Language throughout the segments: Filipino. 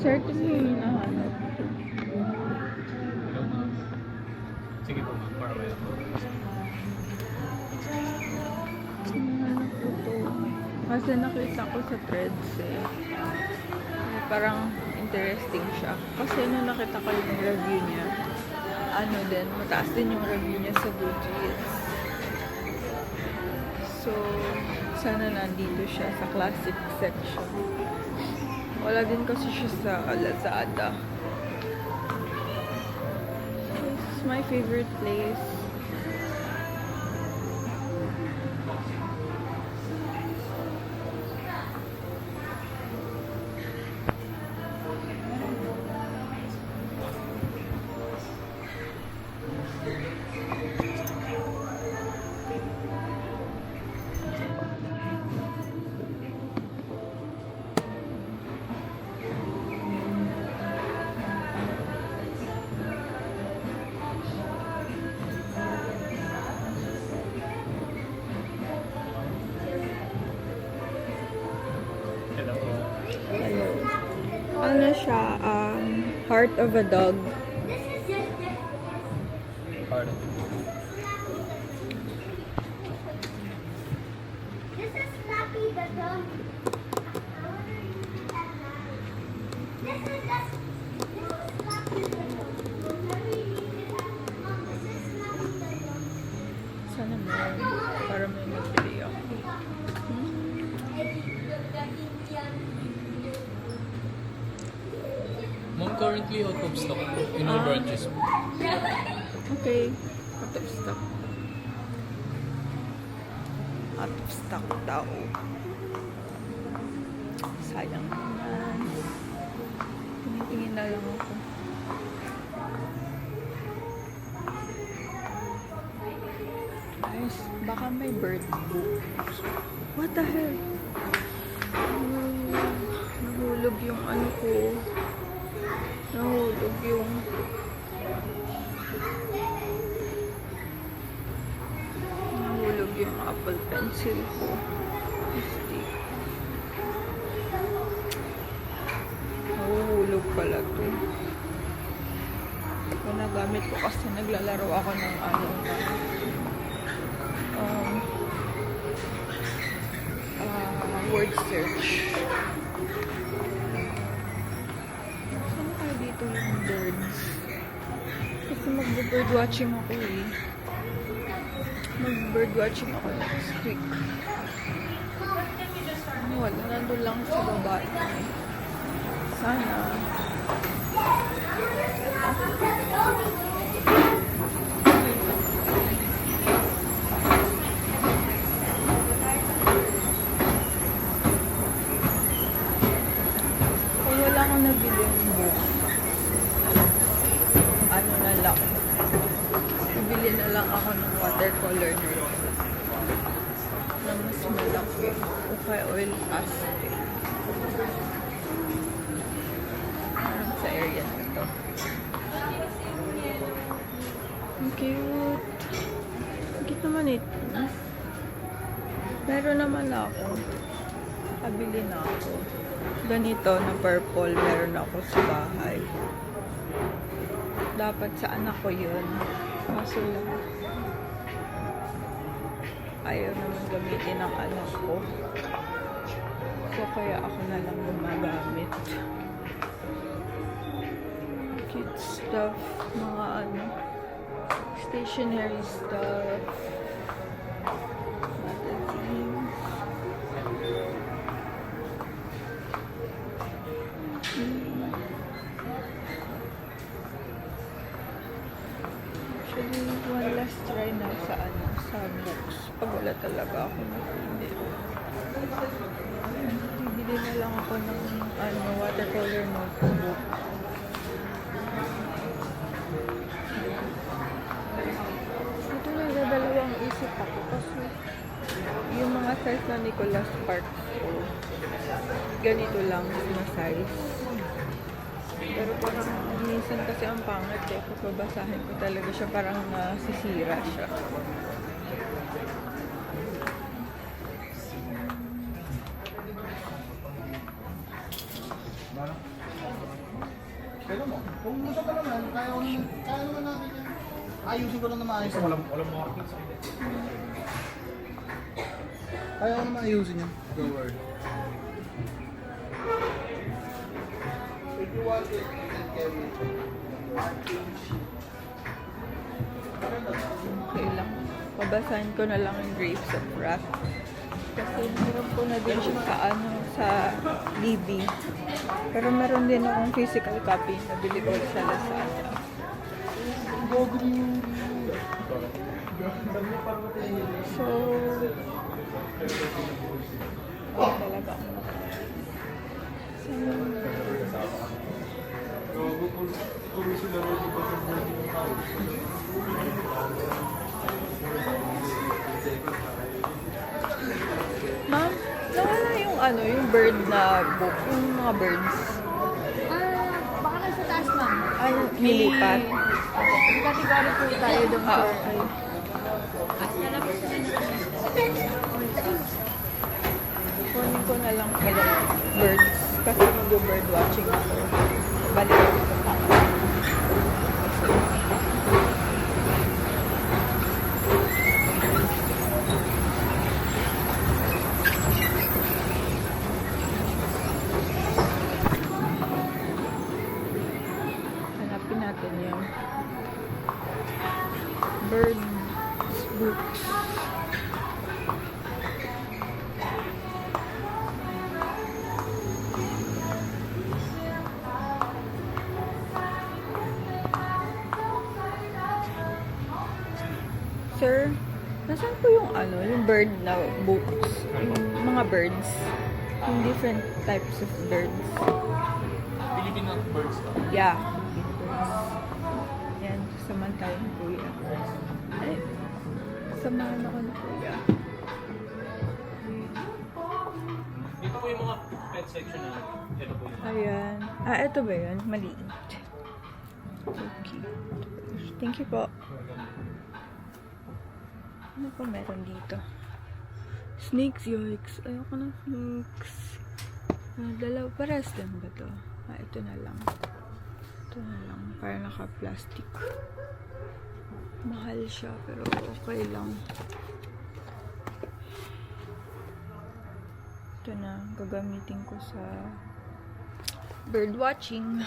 Certain yung hinahanap. Hello, ma'am. Sige po, ma'am. Para kayo. Hinahanap ko to. Kasi nakita ko sa threads eh. Parang interesting siya. Kasi nung nakita ko yung review niya, ano din, mataas din yung review niya sa Goodreads. So, sana nandito siya sa classic section. Wala din kasi siya sa Lazada. This is my favorite place. Hello po. Ayun. Ano siya? Heart of a dog. Pardon. This is Snappy the dog. This is Snappy the dog. This is Snappy the dog. Sana meron. Para may mabili ako. Ma'am, currently out of stock po. In all branches po. Okay. Out of stock. Out of stock daw. Sayang naman. Tingin-tingin na lang ako. Guys, baka may bird book. What the hell? Nahulog yung ano ko. Nahulog yung Apple Pencil ko. Stick. Nahulog pala to. Ito nagamit ko kasi naglalaro ako ng ano. Word search. Saan tayo dito yung birds? Kasi mag-bird watching ako eh. Mag-bird watching ako next week. Ano, wala. Nandun lang sa baba. Sana. Kung wala akong nabili yung book, ano na lang. Bibili na lang ako ng watercolor na mas malaki o kaya oil pastel. Parang sa area na to. Ang cute. Ang cute naman ito. Meron naman ako. Kabili na ako. Ganito na purple meron ako sa bahay. Dapat sa anak ko yun. Kaso lang, ayaw naman gamitin ng anak ko. So, kaya ako na lang gumagamit. Cute stuff. Mga ano, stationery stuff. Magazines. Actually, one last try na sa ano, sa books. Pag wala talaga ako napili. Bibili na lang ako ng ano, watercolor notebook. Ito nagdadalawang isip ako kasi yung mga size na Nicholas Sparks ko, ganito lang na size. Pero parang minsan kasi ang pangit eh. Kung babasahin ko talaga siya, parang nasisira siya. Pero mo, kung gusto ko naman, kaya naman natin yan. Ayusin ko lang na maayos. Walang markings. Kaya ko naman ayusin yan. Go word. If you want it, then can Okay lang. Pabasahin ko na lang yung Grapes of Wrath. Kasi meron ko na din siya sa sa DB. Pero meron din akong physical copy na bili ko sa Lazada. So, talaga. Ma'am, nawala yung yung bird na book, yung mga birds. Baka nasa taas, ma'am. Ay, nilipat. May category po tayo doon, Ah, sir. okay. Kunin ko na lang pala birds. Kasi mag-bird watching ako. Balik ako sa pangalan. Hanapin natin yung birds books. Sir, nasaan po yung yung bird na books? Yung mga birds. Yung different types of birds. Filipino birds to. Yeah, birds. Yan, samahan tayo ni Kuya. Ay, samahan ako ni Kuya. Dito po yung mga pet section na ito po yung Ayan. Ah, ito ba yun? Maliit. Okay. Thank you po. Ano pa meron dito? Snakes, yikes. Ayoko ng snakes. Dalawa, pares lang ba to? Ah, ito na lang. Ito na lang. Para naka-plastic. Mahal siya, pero okay lang. Ito na, gagamitin ko sa bird watching.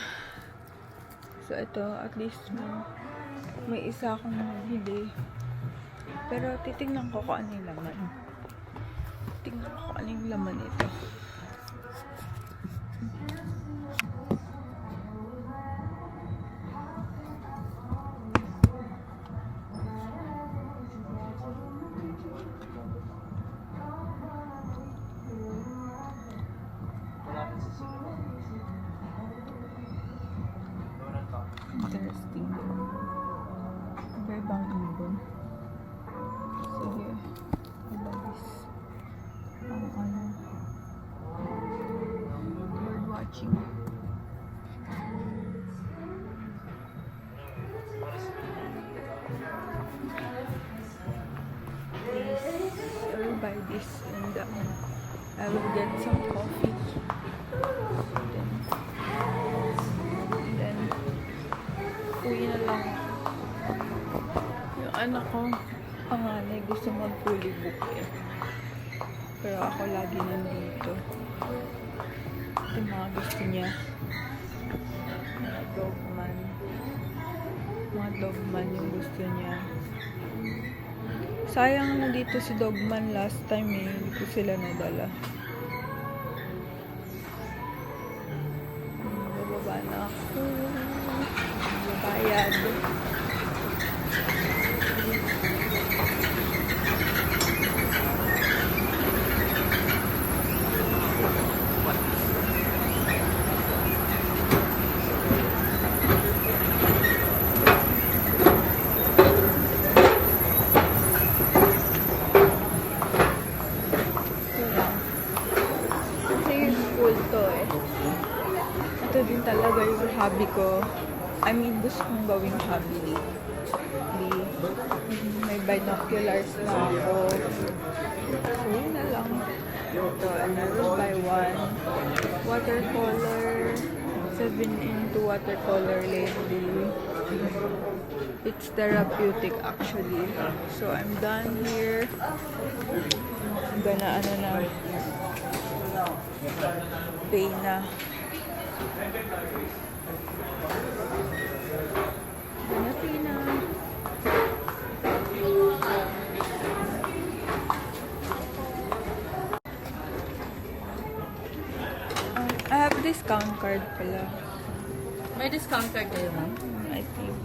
So, ito, at least may isa akong nabili. Pero titignan ko kung ano yung laman. Tingnan ko kung ano yung laman ito. Interesting. Iba ibang ibon. Sige. Ibalis. Bird watching. I will buy this and I will get some coffee. Then uwi na lang. Yung anak ko, panganay, gusto mag-fully book eh. Pero ako lagi nandito. Ito yung mga gusto niya. Mga dogman. Mga dogman yung gusto niya. Sayang nandito si Dogman last time eh. Hindi ko sila nadala. Bababa na ako. Babayad. Ito din talaga yung hobby ko. I mean, gusto kong gawing hobby. May binoculars na ako. So, yun na lang. Ito, and I will buy one. Watercolor. I've been into watercolor lately. It's therapeutic actually. So I'm done here. I'm gonna pay na. Gonna pay na. I have discount card pala. May discount card kayo, ma'am? I think.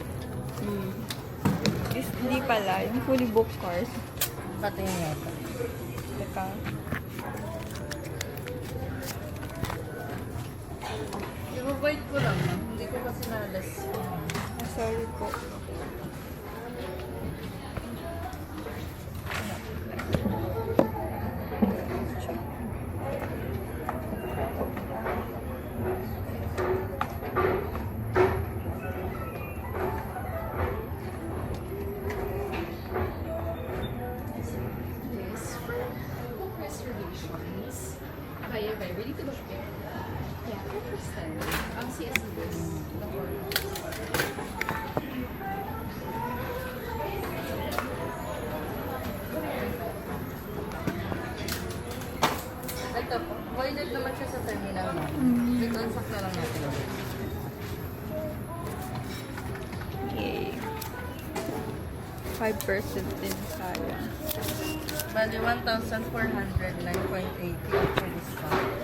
Hindi pala. Yung fully booked course. Pati yung yata. Teka. I-provide ko lang, ma'am. Hindi ko kasi nalas. Sorry po. Yes, for book reservations. Kaya ba? Ready to book? Yeah, for Kristen. Ang CSC is the word. Ito po. Voided naman siya sa terminal, ma'am. I-transact na lang natin. Yay. 5% din sayang. Bali, 1,409.80 after discount.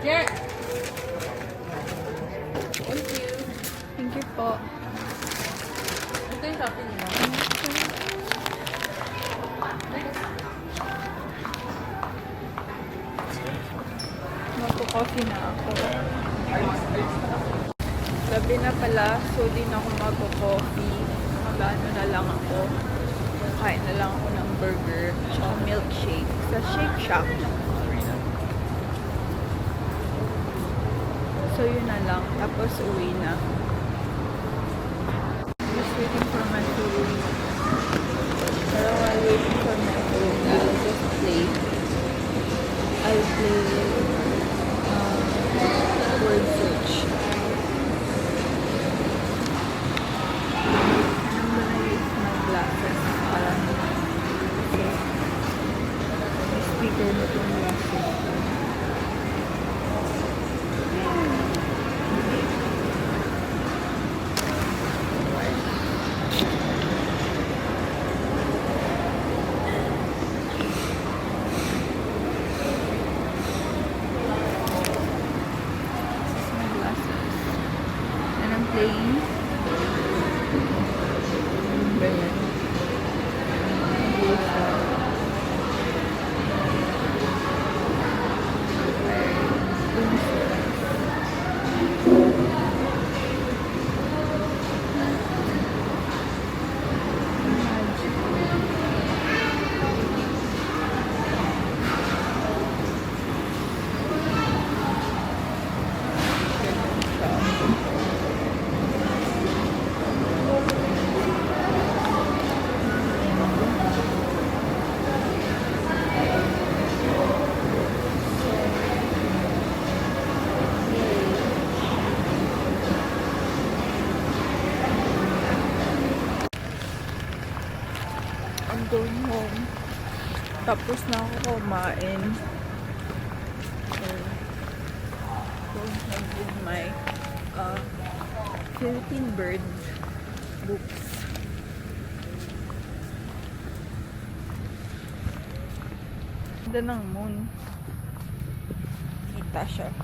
Jet! Thank you. Thank you po. Ito yung shopping mo. Magko-coffee na ako. Gabi na pala, so di na ako magko-coffee. Mag-ano na lang ako. Kain na lang ako ng burger at milkshake sa Shake Shack. So yun na lang. Tapos uwi na. Just waiting for my food. Pero while waiting for my food, I'll just play. I'll play word search. And I'm gonna use my glasses para may speaker na itong glasses. My glasses. And I'm playing. Ano ba yan? I'm going home. Tapos na ako kumain. So, going home with my Philippine bird books. Ganda ng moon. Kita siya.